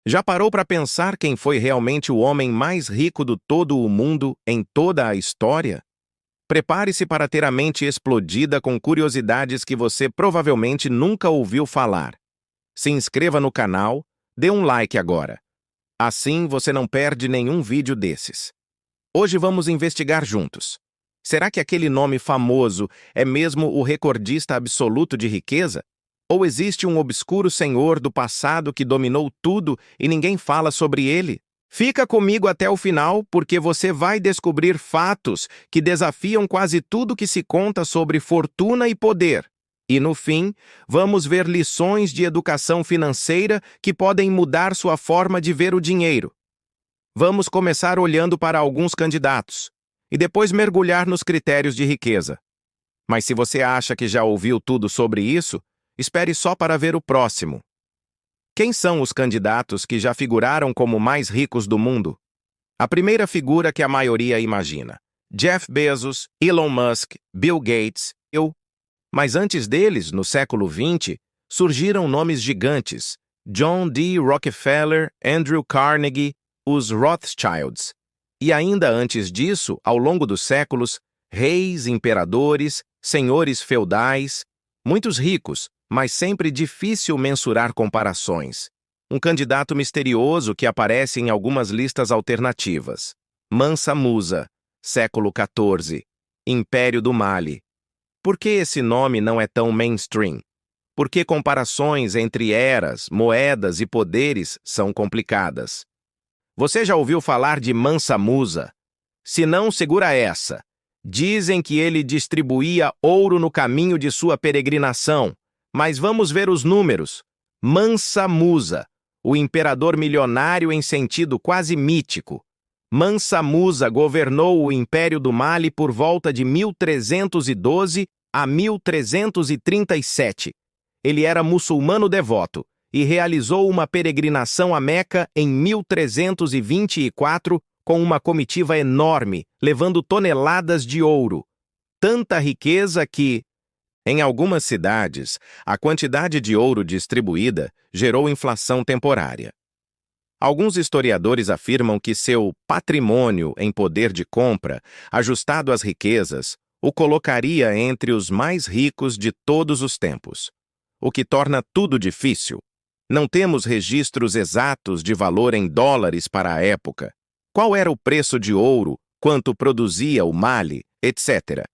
Já parou para pensar quem foi realmente o homem mais rico do todo o mundo em toda a história? Prepare-se para ter a mente explodida com curiosidades que você provavelmente nunca ouviu falar. Se inscreva no canal, dê um like agora. Assim você não perde nenhum vídeo desses. Hoje vamos investigar juntos. Será que aquele nome famoso é mesmo o recordista absoluto de riqueza? Ou existe um obscuro senhor do passado que dominou tudo e ninguém fala sobre ele? Fica comigo até o final, porque você vai descobrir fatos que desafiam quase tudo que se conta sobre fortuna e poder. E, no fim, vamos ver lições de educação financeira que podem mudar sua forma de ver o dinheiro. Vamos começar olhando para alguns candidatos e depois mergulhar nos critérios de riqueza. Mas se você acha que já ouviu tudo sobre isso, espere só para ver o próximo. Quem são os candidatos que já figuraram como mais ricos do mundo? A primeira figura que a maioria imagina: Jeff Bezos, Elon Musk, Bill Gates, Mas antes deles, no século XX, surgiram nomes gigantes: John D. Rockefeller, Andrew Carnegie, os Rothschilds. E ainda antes disso, ao longo dos séculos, reis, imperadores, senhores feudais, muitos ricos, mas sempre difícil mensurar comparações. Um candidato misterioso que aparece em algumas listas alternativas. Mansa Musa, século XIV, Império do Mali. Por que esse nome não é tão mainstream? Por que comparações entre eras, moedas e poderes são complicadas? Você já ouviu falar de Mansa Musa? Se não, segura essa. Dizem que ele distribuía ouro no caminho de sua peregrinação. Mas vamos ver os números. Mansa Musa, o imperador milionário em sentido quase mítico. Mansa Musa governou o Império do Mali por volta de 1312 a 1337. Ele era muçulmano devoto e realizou uma peregrinação a Meca em 1324 com uma comitiva enorme, levando toneladas de ouro. Tanta riqueza que, em algumas cidades, a quantidade de ouro distribuída gerou inflação temporária. Alguns historiadores afirmam que seu patrimônio em poder de compra, ajustado às riquezas, o colocaria entre os mais ricos de todos os tempos. O que torna tudo difícil. Não temos registros exatos de valor em dólares para a época. Qual era o preço de ouro, quanto produzia o Mali, etc.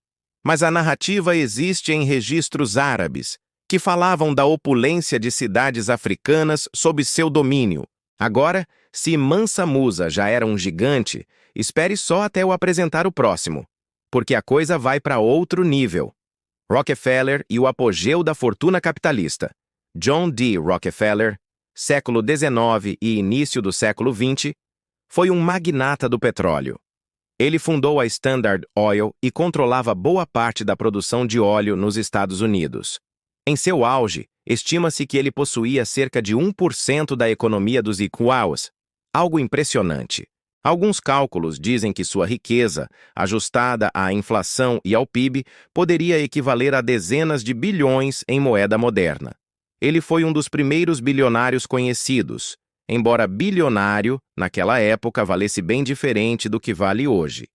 Mas a narrativa existe em registros árabes, que falavam da opulência de cidades africanas sob seu domínio. Agora, se Mansa Musa já era um gigante, espere só até eu apresentar o próximo, porque a coisa vai para outro nível. Rockefeller e o apogeu da fortuna capitalista. John D. Rockefeller, século XIX e início do século XX, foi um magnata do petróleo. Ele fundou a Standard Oil e controlava boa parte da produção de óleo nos Estados Unidos. Em seu auge, estima-se que ele possuía cerca de 1% da economia dos Estados, algo impressionante. Alguns cálculos dizem que sua riqueza, ajustada à inflação e ao PIB, poderia equivaler a dezenas de bilhões em moeda moderna. Ele foi um dos primeiros bilionários conhecidos, embora bilionário, naquela época, valesse bem diferente do que vale hoje.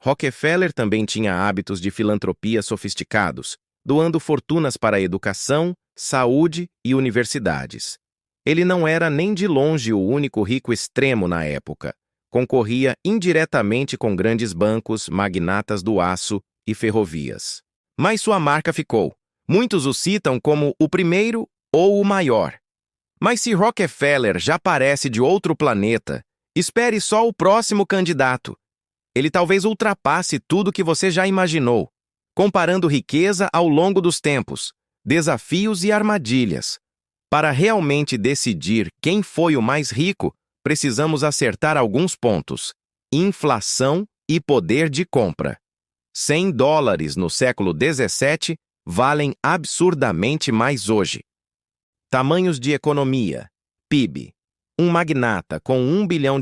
Rockefeller também tinha hábitos de filantropia sofisticados, doando fortunas para a educação, saúde e universidades. Ele não era nem de longe o único rico extremo na época. Concorria indiretamente com grandes bancos, magnatas do aço e ferrovias. Mas sua marca ficou. Muitos o citam como o primeiro ou o maior. Mas se Rockefeller já parece de outro planeta, espere só o próximo candidato. Ele talvez ultrapasse tudo que você já imaginou, comparando riqueza ao longo dos tempos, desafios e armadilhas. Para realmente decidir quem foi o mais rico, precisamos acertar alguns pontos: inflação e poder de compra. $100 no século XVII valem absurdamente mais hoje. Tamanhos de economia. PIB. Um magnata com $1 bilhão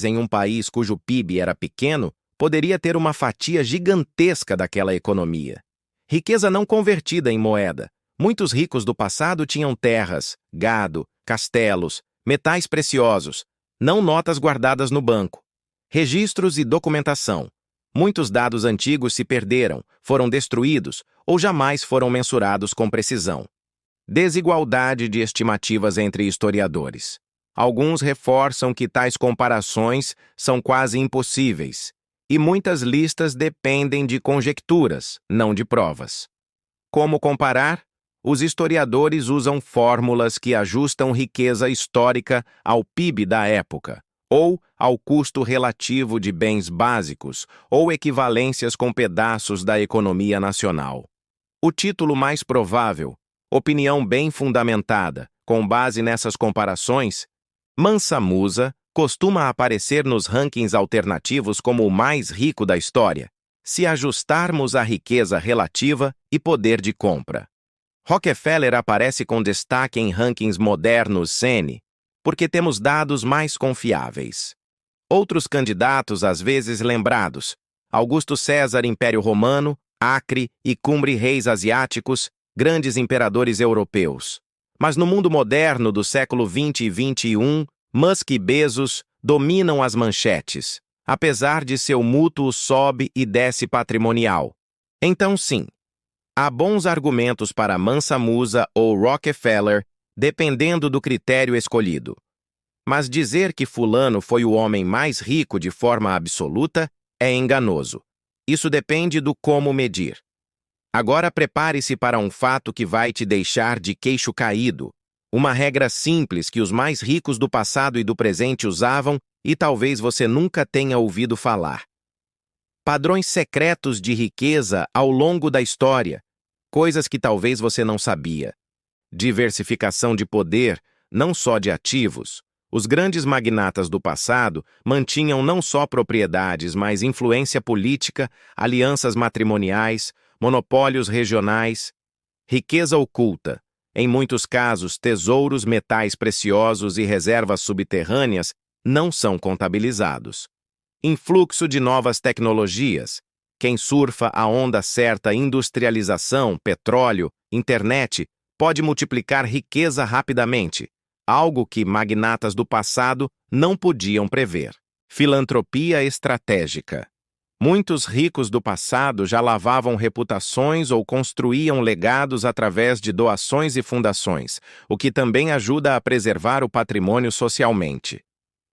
em um país cujo PIB era pequeno poderia ter uma fatia gigantesca daquela economia. Riqueza não convertida em moeda. Muitos ricos do passado tinham terras, gado, castelos, Metais preciosos, não notas guardadas no banco. Registros e documentação. Muitos dados antigos se perderam, foram destruídos ou jamais foram mensurados com precisão. Desigualdade de estimativas entre historiadores. Alguns reforçam que tais comparações são quase impossíveis, e muitas listas dependem de conjecturas, não de provas. Como comparar? Os historiadores usam fórmulas que ajustam riqueza histórica ao PIB da época, ou ao custo relativo de bens básicos, ou equivalências com pedaços da economia nacional. O título mais provável, opinião bem fundamentada, com base nessas comparações, Mansa Musa costuma aparecer nos rankings alternativos como o mais rico da história, se ajustarmos a riqueza relativa e poder de compra. Rockefeller aparece com destaque em rankings modernos CN, porque temos dados mais confiáveis. Outros candidatos às vezes lembrados: Augusto César, Império Romano, Acre e Cumbre Reis Asiáticos, grandes imperadores europeus. Mas no mundo moderno do século XX e XXI, Musk e Bezos dominam as manchetes, apesar de seu mútuo sobe e desce patrimonial. Então sim, há bons argumentos para Mansa Musa ou Rockefeller, dependendo do critério escolhido. Mas dizer que fulano foi o homem mais rico de forma absoluta é enganoso. Isso depende do como medir. Agora prepare-se para um fato que vai te deixar de queixo caído. Uma regra simples que os mais ricos do passado e do presente usavam e talvez você nunca tenha ouvido falar. Padrões secretos de riqueza ao longo da história, coisas que talvez você não sabia. Diversificação de poder, não só de ativos. Os grandes magnatas do passado mantinham não só propriedades, mas influência política, alianças matrimoniais, monopólios regionais, riqueza oculta, em muitos casos tesouros, metais preciosos e reservas subterrâneas não são contabilizados. Influxo de novas tecnologias. Quem surfa a onda certa industrialização, petróleo, internet, pode multiplicar riqueza rapidamente, algo que magnatas do passado não podiam prever. Filantropia estratégica. Muitos ricos do passado já lavavam reputações ou construíam legados através de doações e fundações, o que também ajuda a preservar o patrimônio socialmente.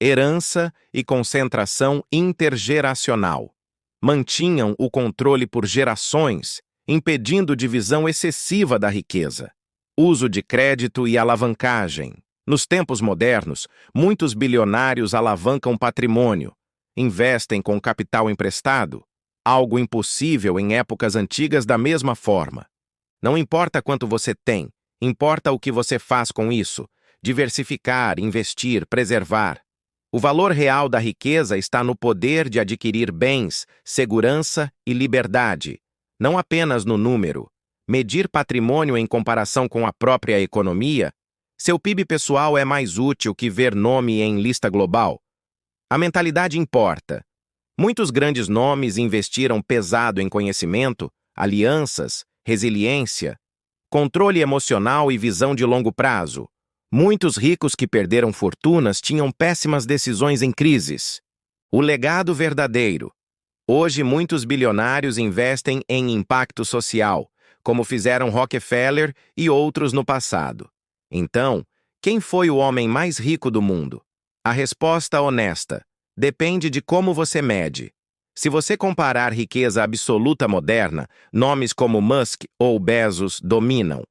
Herança e concentração intergeracional. Mantinham o controle por gerações, impedindo divisão excessiva da riqueza. Uso de crédito e alavancagem. Nos tempos modernos, muitos bilionários alavancam patrimônio, investem com capital emprestado, algo impossível em épocas antigas da mesma forma. Não importa quanto você tem, importa o que você faz com isso. Diversificar, investir, preservar. O valor real da riqueza está no poder de adquirir bens, segurança e liberdade, não apenas no número. Medir patrimônio em comparação com a própria economia, seu PIB pessoal é mais útil que ver nome em lista global. A mentalidade importa. Muitos grandes nomes investiram pesado em conhecimento, alianças, resiliência, controle emocional e visão de longo prazo. Muitos ricos que perderam fortunas tinham péssimas decisões em crises. O legado verdadeiro. Hoje, muitos bilionários investem em impacto social, como fizeram Rockefeller e outros no passado. Então, quem foi o homem mais rico do mundo? A resposta honesta depende de como você mede. Se você comparar riqueza absoluta moderna, nomes como Musk ou Bezos dominam.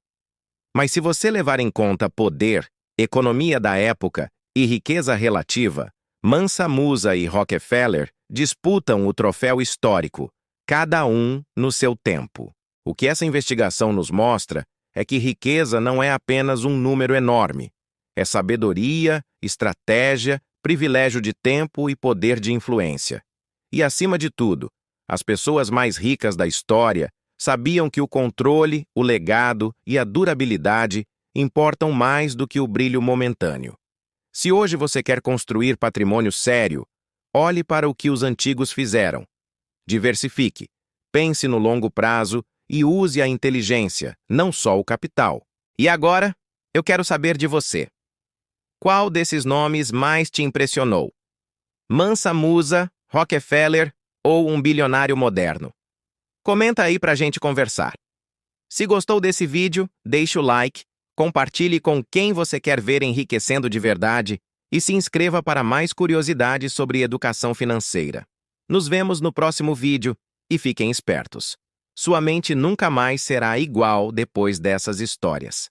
Mas se você levar em conta poder, economia da época e riqueza relativa, Mansa Musa e Rockefeller disputam o troféu histórico, cada um no seu tempo. O que essa investigação nos mostra é que riqueza não é apenas um número enorme. É sabedoria, estratégia, privilégio de tempo e poder de influência. E, acima de tudo, as pessoas mais ricas da história sabiam que o controle, o legado e a durabilidade importam mais do que o brilho momentâneo. Se hoje você quer construir patrimônio sério, olhe para o que os antigos fizeram. Diversifique, pense no longo prazo e use a inteligência, não só o capital. E agora, eu quero saber de você. Qual desses nomes mais te impressionou? Mansa Musa, Rockefeller ou um bilionário moderno? Comenta aí pra gente conversar. Se gostou desse vídeo, deixe o like, compartilhe com quem você quer ver enriquecendo de verdade e se inscreva para mais curiosidades sobre educação financeira. Nos vemos no próximo vídeo e fiquem espertos. Sua mente nunca mais será igual depois dessas histórias.